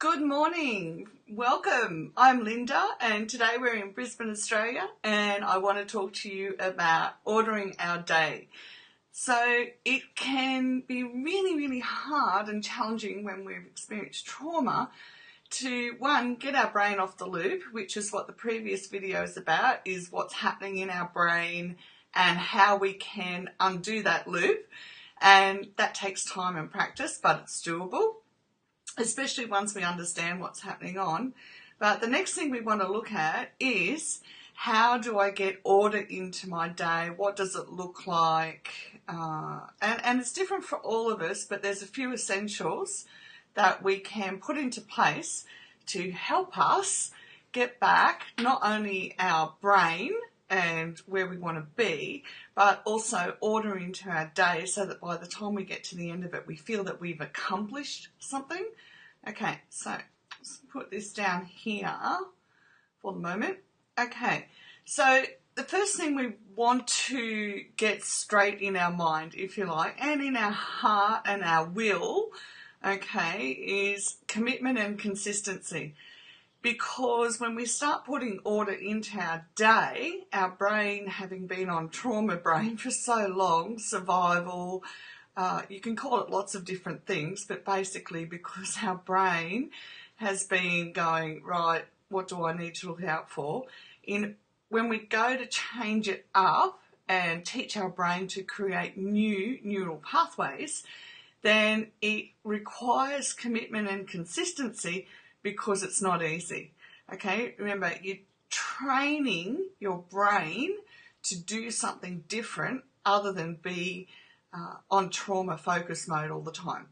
Good morning, welcome. I'm Linda and today we're in Brisbane, Australia, and I want to talk to you about ordering our day. So it can be really hard and challenging when we've experienced trauma to, one, get our brain off the loop, which is what the previous video is about, is what's happening in our brain and how we can undo that loop. And that takes time and practice, but it's doable, especially once we understand what's happening on. But the next thing we want to look at is, how do I get order into my day? What does it look like? And it's different for all of us, but there's a few essentials that we can put into place to help us get back not only our brain and where we want to be, but also order into our day so that by the time we get to the end of it, we feel that we've accomplished something. Okay, so let's put this down here for the moment. Okay, so the first thing we want to get straight in our mind, if you like, and in our heart and our will, okay, is commitment and consistency. Because when we start putting order into our day, our brain, having been on trauma brain for so long, survival, you can call it lots of different things, but basically because our brain has been going, right, what do I need to look out for? When we go to change it up and teach our brain to create new neural pathways, then it requires commitment and consistency, because it's not easy. Okay, remember, you're training your brain to do something different other than be on trauma focus mode all the time.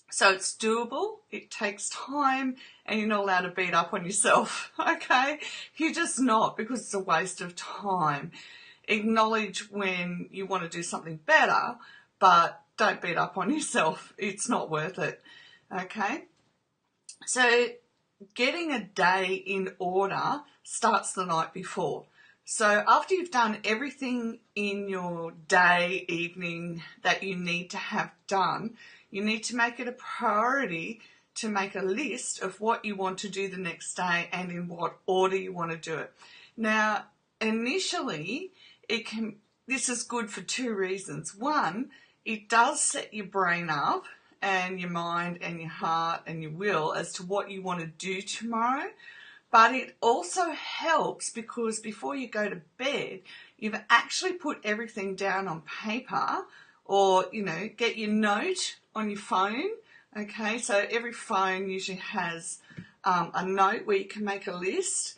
So it's doable, it takes time, and you're not allowed to beat up on yourself, okay? You're just not, because it's a waste of time. Acknowledge when you want to do something better, but don't beat up on yourself. It's not worth it, okay? So getting a day in order starts the night before. So after you've done everything in your day, evening that you need to have done, you need to make it a priority to make a list of what you want to do the next day and in what order you want to do it. Now, initially, this is good for two reasons. One, it does set your brain up and your mind and your heart and your will as to what you want to do tomorrow. But it also helps because before you go to bed, you've actually put everything down on paper, or, get your note on your phone. Okay, so every phone usually has a note where you can make a list.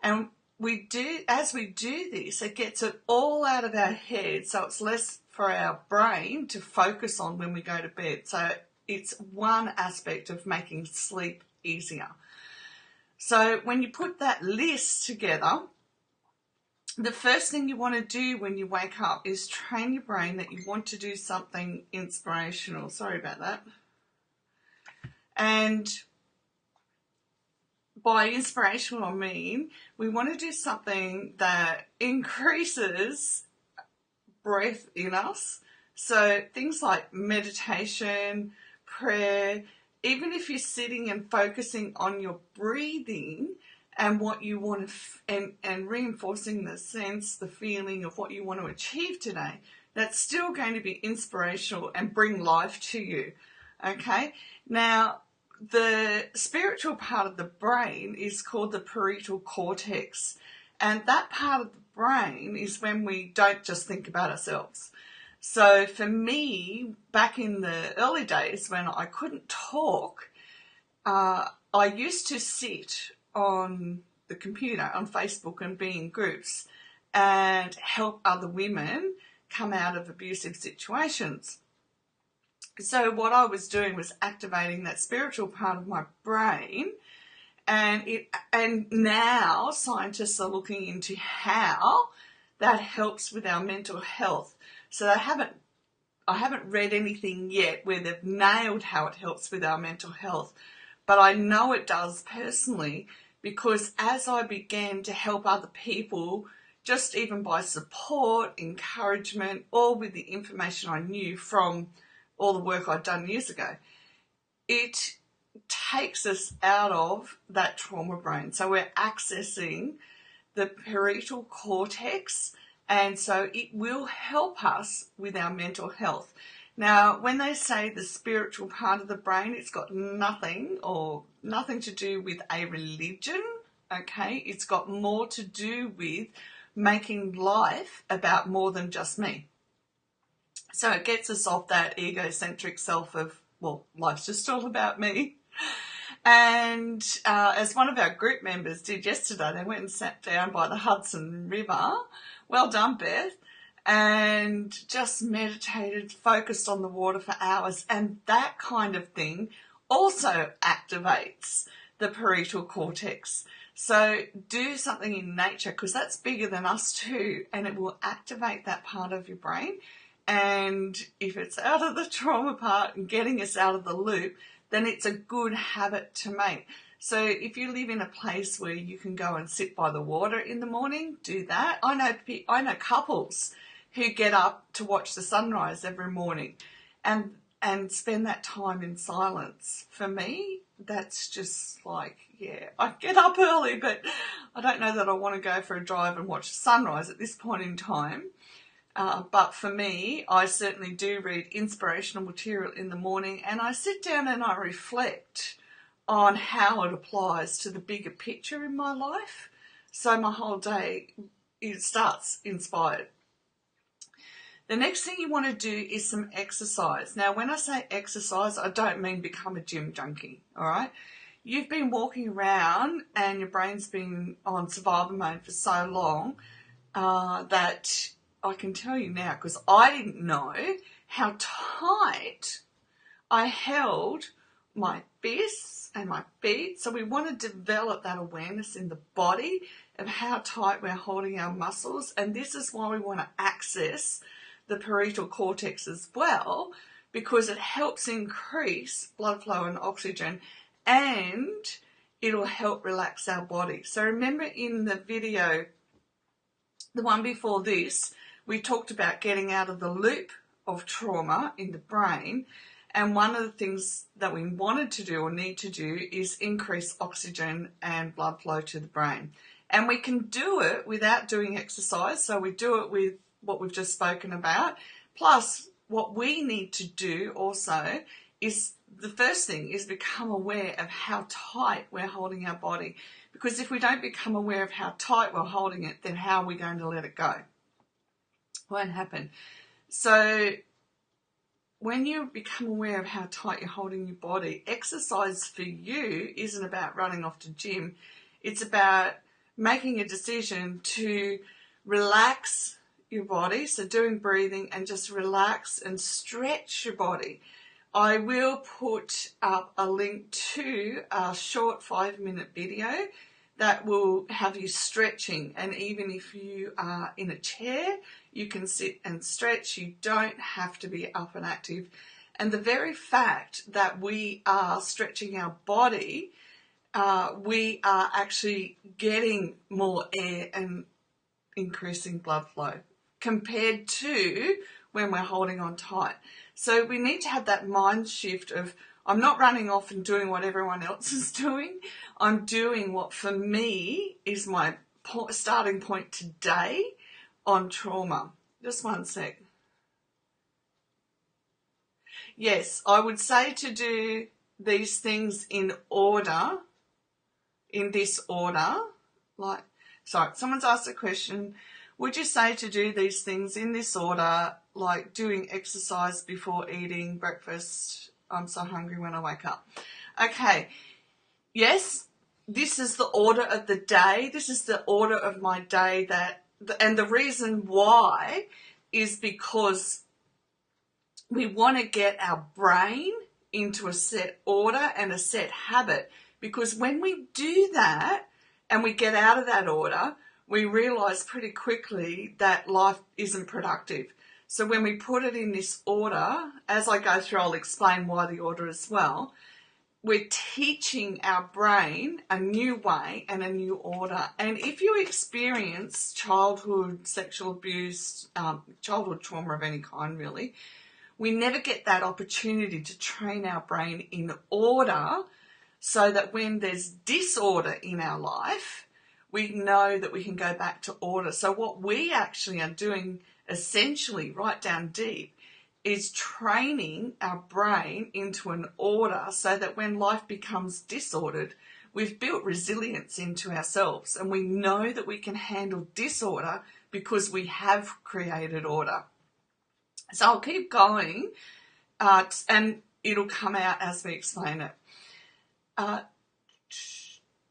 And as we do this, it gets it all out of our head, so it's less for our brain to focus on when we go to bed. So it's one aspect of making sleep easier. So when you put that list together, the first thing you want to do when you wake up is train your brain that you want to do something inspirational. Sorry about that. And by inspirational, I mean we want to do something that increases breath in us. So things like meditation, prayer, even if you're sitting and focusing on your breathing and what you want to, and reinforcing the sense, the feeling of what you want to achieve today, that's still going to be inspirational and bring life to you. Okay? Now, the spiritual part of the brain is called the parietal cortex. And that part of the brain is when we don't just think about ourselves. So for me, back in the early days when I couldn't talk, I used to sit on the computer, on Facebook, and be in groups and help other women come out of abusive situations. So what I was doing was activating that spiritual part of my brain, and now scientists are looking into how that helps with our mental health. So I haven't read anything yet where they've nailed how it helps with our mental health, but I know it does personally, because as I began to help other people, just even by support, encouragement, or with the information I knew from all the work I'd done years ago, it takes us out of that trauma brain. So we're accessing the parietal cortex, and so it will help us with our mental health. Now, when they say the spiritual part of the brain, it's got nothing to do with a religion, okay? It's got more to do with making life about more than just me. So it gets us off that egocentric self of, well, life's just all about me. And as one of our group members did yesterday, they went and sat down by the Hudson River. Well done, Beth. And just meditated, focused on the water for hours. And that kind of thing also activates the parietal cortex. So do something in nature, because that's bigger than us too, and it will activate that part of your brain. And if it's out of the trauma part and getting us out of the loop, then it's a good habit to make. So if you live in a place where you can go and sit by the water in the morning, do that. I know couples who get up to watch the sunrise every morning and spend that time in silence. For me, that's just like, yeah, I get up early, but I don't know that I want to go for a drive and watch the sunrise at this point in time. But for me, I certainly do read inspirational material in the morning, and I sit down and I reflect on how it applies to the bigger picture in my life. So my whole day, it starts inspired. The next thing you want to do is some exercise. Now, when I say exercise, I don't mean become a gym junkie, all right? You've been walking around and your brain's been on survival mode for so long that I can tell you now, because I didn't know how tight I held my fists and my feet. So we want to develop that awareness in the body of how tight we're holding our muscles. And this is why we want to access the parietal cortex as well, because it helps increase blood flow and oxygen, and it'll help relax our body. So remember in the video, the one before this, we talked about getting out of the loop of trauma in the brain, and one of the things that we wanted to do or need to do is increase oxygen and blood flow to the brain. And we can do it without doing exercise, so we do it with what we've just spoken about. Plus, what we need to do also is, the first thing is become aware of how tight we're holding our body. Because if we don't become aware of how tight we're holding it, then how are we going to let it go? Won't happen. So when you become aware of how tight you're holding your body, exercise for you isn't about running off to gym. It's about making a decision to relax your body, so doing breathing and just relax and stretch your body. I will put up a link to a short 5-minute video that will have you stretching, and even if you are in a chair, you can sit and stretch. You don't have to be up and active. And the very fact that we are stretching our body, we are actually getting more air and increasing blood flow compared to when we're holding on tight. So we need to have that mind shift of, I'm not running off and doing what everyone else is doing. I'm doing what for me is my starting point today on trauma. Just one sec. Yes, I would say to do these things in order, in this order. Like, sorry, someone's asked a question. Would you say to do these things in this order, like doing exercise before eating breakfast? I'm so hungry when I wake up. Okay, yes, this is the order of the day. This is the order of my day, and the reason why is because we want to get our brain into a set order and a set habit, because when we do that and we get out of that order, we realise pretty quickly that life isn't productive. So when we put it in this order, as I go through, I'll explain why the order as well. We're teaching our brain a new way and a new order. And if you experience childhood sexual abuse, childhood trauma of any kind really, we never get that opportunity to train our brain in order so that when there's disorder in our life, we know that we can go back to order. So what we actually are doing, essentially, right down deep, is training our brain into an order so that when life becomes disordered, we've built resilience into ourselves and we know that we can handle disorder because we have created order. So I'll keep going and it'll come out as we explain it.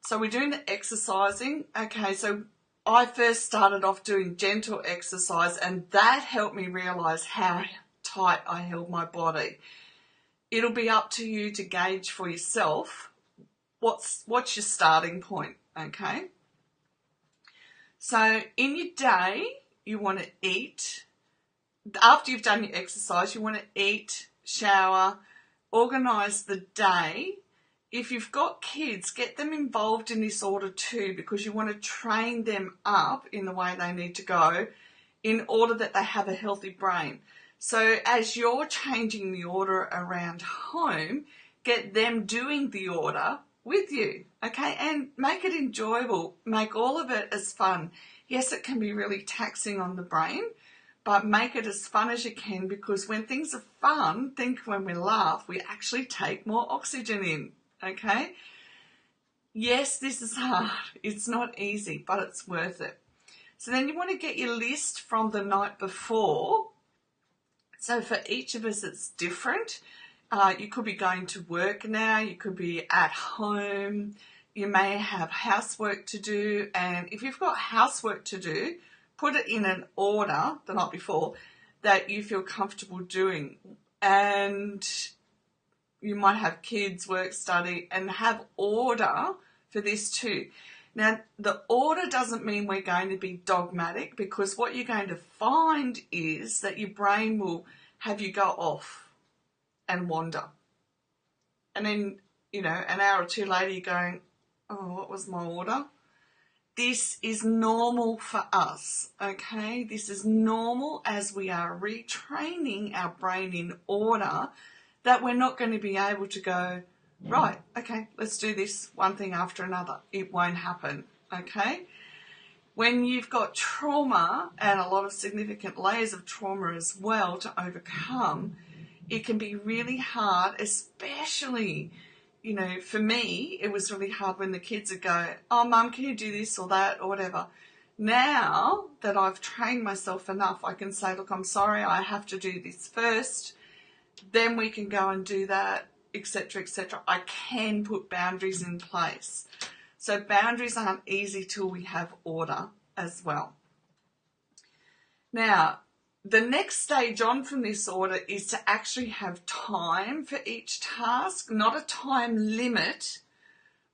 So we're doing the exercising. Okay, so I first started off doing gentle exercise and that helped me realise how tight I held my body. It'll be up to you to gauge for yourself what's your starting point, okay? So in your day, you want to eat. After you've done your exercise, you want to eat, shower, organise the day. If you've got kids, get them involved in this order too, because you want to train them up in the way they need to go in order that they have a healthy brain. So as you're changing the order around home, get them doing the order with you, okay? And make it enjoyable. Make all of it as fun. Yes, it can be really taxing on the brain, but make it as fun as you can, because when things are fun, think when we laugh, we actually take more oxygen in, okay? Yes, this is hard. It's not easy, but it's worth it. So then you want to get your list from the night before. So for each of us, it's different. You could be going to work now, you could be at home, you may have housework to do, and if you've got housework to do, put it in an order the night before that you feel comfortable doing. And you might have kids, work, study, and have order for this too. Now, the order doesn't mean we're going to be dogmatic, because what you're going to find is that your brain will have you go off and wander. And then, an hour or two later you're going, oh, what was my order? This is normal for us, okay? This is normal as we are retraining our brain in order, that we're not going to be able to go, right, okay, let's do this one thing after another. It won't happen, okay? When you've got trauma and a lot of significant layers of trauma as well to overcome, it can be really hard, especially, for me, it was really hard when the kids would go, oh, Mum, can you do this or that or whatever. Now that I've trained myself enough, I can say, look, I'm sorry, I have to do this first. Then we can go and do that, etc., etc. I can put boundaries in place. So boundaries aren't easy till we have order as well. Now, the next stage on from this order is to actually have time for each task, not a time limit,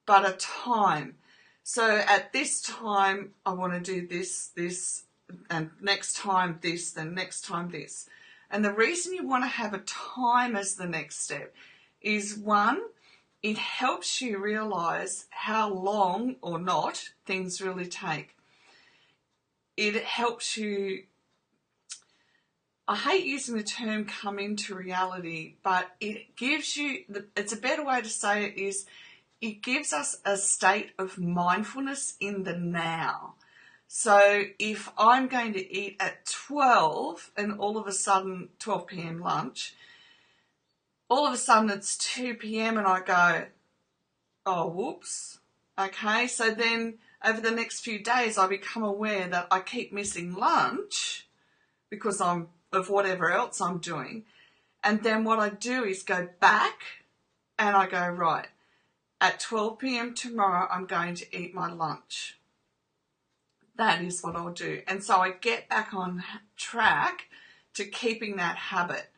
but a time. So at this time, I want to do this, and next time this, then next time this. And the reason you want to have a time as the next step is, one, it helps you realise how long or not things really take. It helps you, I hate using the term come into reality, but it gives you, it's a better way to say it is, it gives us a state of mindfulness in the now. So if I'm going to eat at 12 and all of a sudden, 12 p.m. lunch, all of a sudden it's 2 p.m. and I go, oh, whoops. Okay, so then over the next few days I become aware that I keep missing lunch because of whatever else I'm doing. And then what I do is go back and I go, right, at 12 p.m. tomorrow I'm going to eat my lunch. That is what I'll do. And so I get back on track to keeping that habit.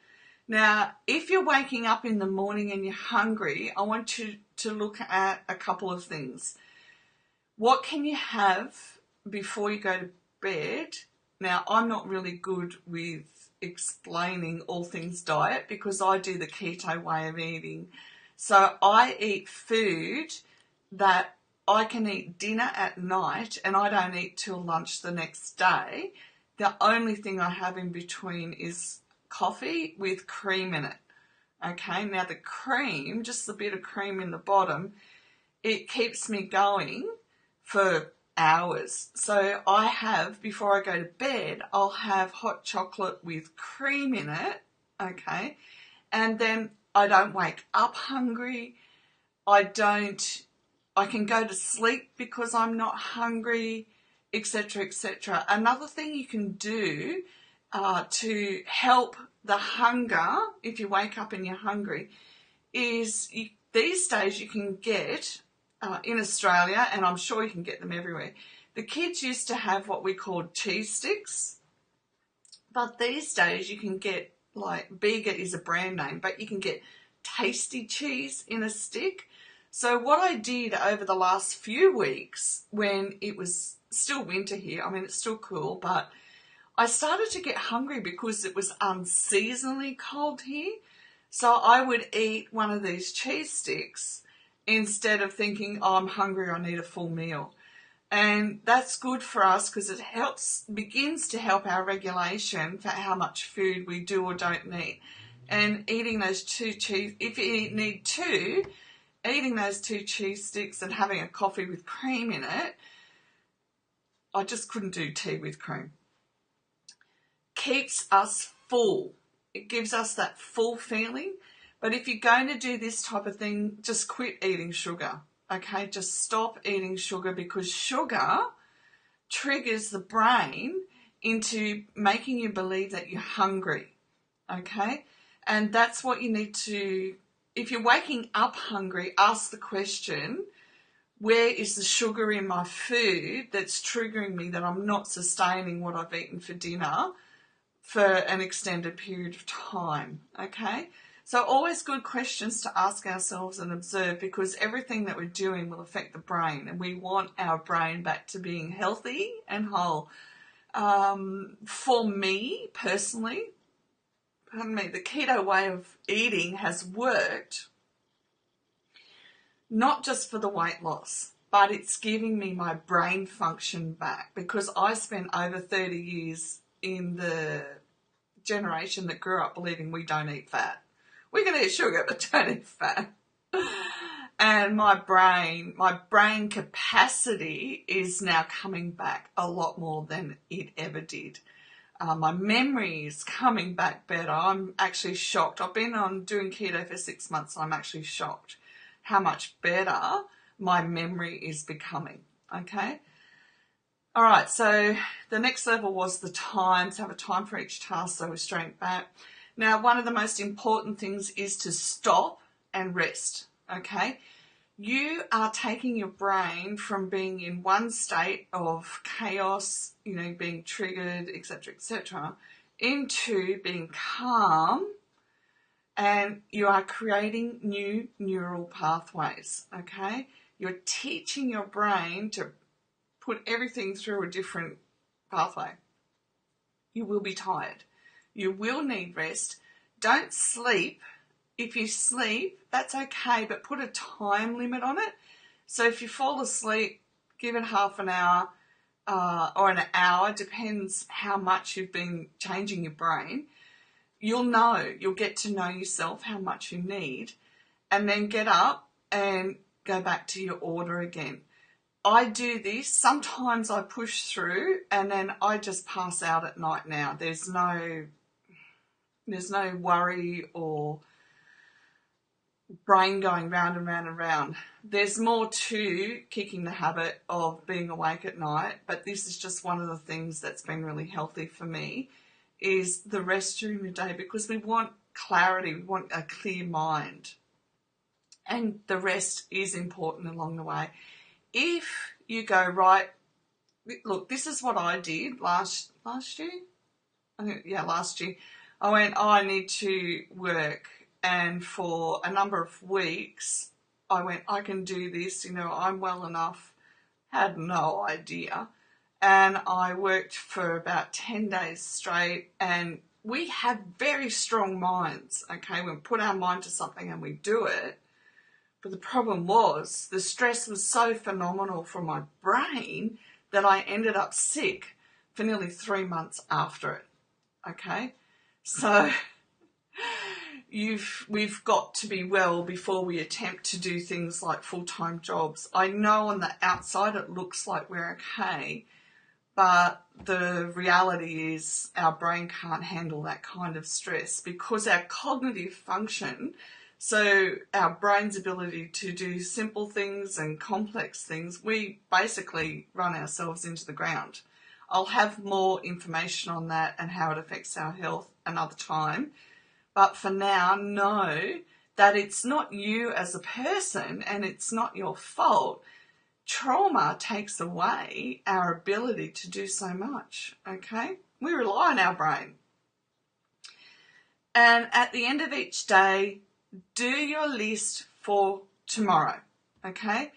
Now, if you're waking up in the morning and you're hungry, I want you to look at a couple of things. What can you have before you go to bed? Now, I'm not really good with explaining all things diet because I do the keto way of eating. So I eat food that I can eat dinner at night and I don't eat till lunch the next day. The only thing I have in between is coffee with cream in it. Okay, now the cream, just a bit of cream in the bottom, it keeps me going for hours. So I have, before I go to bed, I'll have hot chocolate with cream in it, okay, and then I don't wake up hungry. I can go to sleep because I'm not hungry, etc., etc. Another thing you can do to help the hunger, if you wake up and you're hungry, is these days you can get, in Australia, and I'm sure you can get them everywhere, the kids used to have what we called cheese sticks, but these days you can get, like, Bega is a brand name, but you can get tasty cheese in a stick. So what I did over the last few weeks, when it was still winter here, I mean it's still cool, but I started to get hungry because it was unseasonably cold here. So I would eat one of these cheese sticks instead of thinking, oh, I'm hungry, I need a full meal. And that's good for us because it begins to help our regulation for how much food we do or don't need. And eating those if you need two, eating those 2 cheese sticks and having a coffee with cream in it, I just couldn't do tea with cream. Keeps us full. It gives us that full feeling. But if you're going to do this type of thing, just quit eating sugar, okay? Just stop eating sugar, because sugar triggers the brain into making you believe that you're hungry, okay? And that's what you need to, if you're waking up hungry, ask the question, where is the sugar in my food that's triggering me that I'm not sustaining what I've eaten for dinner for an extended period of time, okay? So always good questions to ask ourselves and observe, because everything that we're doing will affect the brain, and we want our brain back to being healthy and whole. For me personally, the keto way of eating has worked, not just for the weight loss, but it's giving me my brain function back, because I spent over 30 years in the generation that grew up believing we don't eat fat. We can eat sugar, but don't eat fat. And my brain capacity is now coming back a lot more than it ever did. My memory is coming back better. I'm actually shocked. I've been on doing keto for 6 months, and I'm actually shocked how much better my memory is becoming, okay? All right, so the next level was the times, have a time for each task, so we're straight back. Now, one of the most important things is to stop and rest, okay? You are taking your brain from being in one state of chaos, being triggered, etc., into being calm, and you are creating new neural pathways, okay? You're teaching your brain to put everything through a different pathway. You will be tired. You will need rest. Don't sleep. If you sleep, that's okay, but put a time limit on it. So if you fall asleep, give it half an hour or an hour, depends how much you've been changing your brain. You'll get to know yourself, how much you need, and then get up and go back to your order again. I do this, sometimes I push through, and then I just pass out at night now. There's no worry or brain going round and round and round. There's more to kicking the habit of being awake at night, but this is just one of the things that's been really healthy for me, is the rest during the day, because we want clarity, we want a clear mind, and the rest is important along the way. If you go, right, look, this is what I did last year. Last year. I went, I need to work. And for a number of weeks, I went, I can do this. I'm well enough. Had no idea. And I worked for about 10 days straight. And we have very strong minds, okay? We put our mind to something and we do it. But the problem was the stress was so phenomenal for my brain that I ended up sick for nearly 3 months after it, okay? So, we've got to be well before we attempt to do things like full-time jobs. I know on the outside it looks like we're okay, but the reality is our brain can't handle that kind of stress because our cognitive function, so our brain's ability to do simple things and complex things, we basically run ourselves into the ground. I'll have more information on that and how it affects our health another time. But for now, know that it's not you as a person and it's not your fault. Trauma takes away our ability to do so much, okay? We rely on our brain. And at the end of each day, do your list for tomorrow, okay?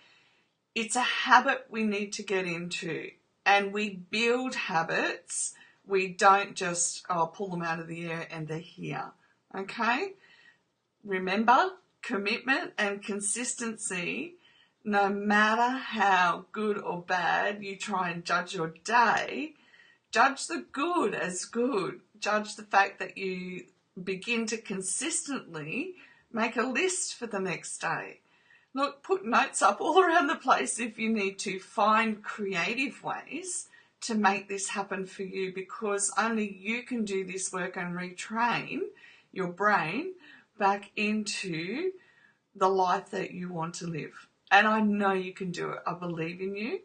It's a habit we need to get into, and we build habits. We don't just pull them out of the air and they're here. Okay? Remember, commitment and consistency, no matter how good or bad you try and judge your day, judge the good as good. Judge the fact that you begin to consistently make a list for the next day. Look, put notes up all around the place if you need to. Find creative ways to make this happen for you, because only you can do this work and retrain your brain back into the life that you want to live. And I know you can do it. I believe in you.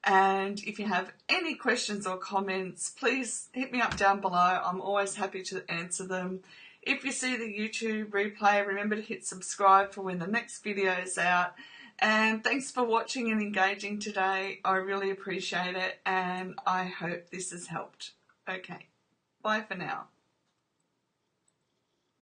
And if you have any questions or comments, please hit me up down below. I'm always happy to answer them. If you see the YouTube replay, remember to hit subscribe for when the next video is out. And thanks for watching and engaging today. I really appreciate it, and I hope this has helped. Okay, bye for now.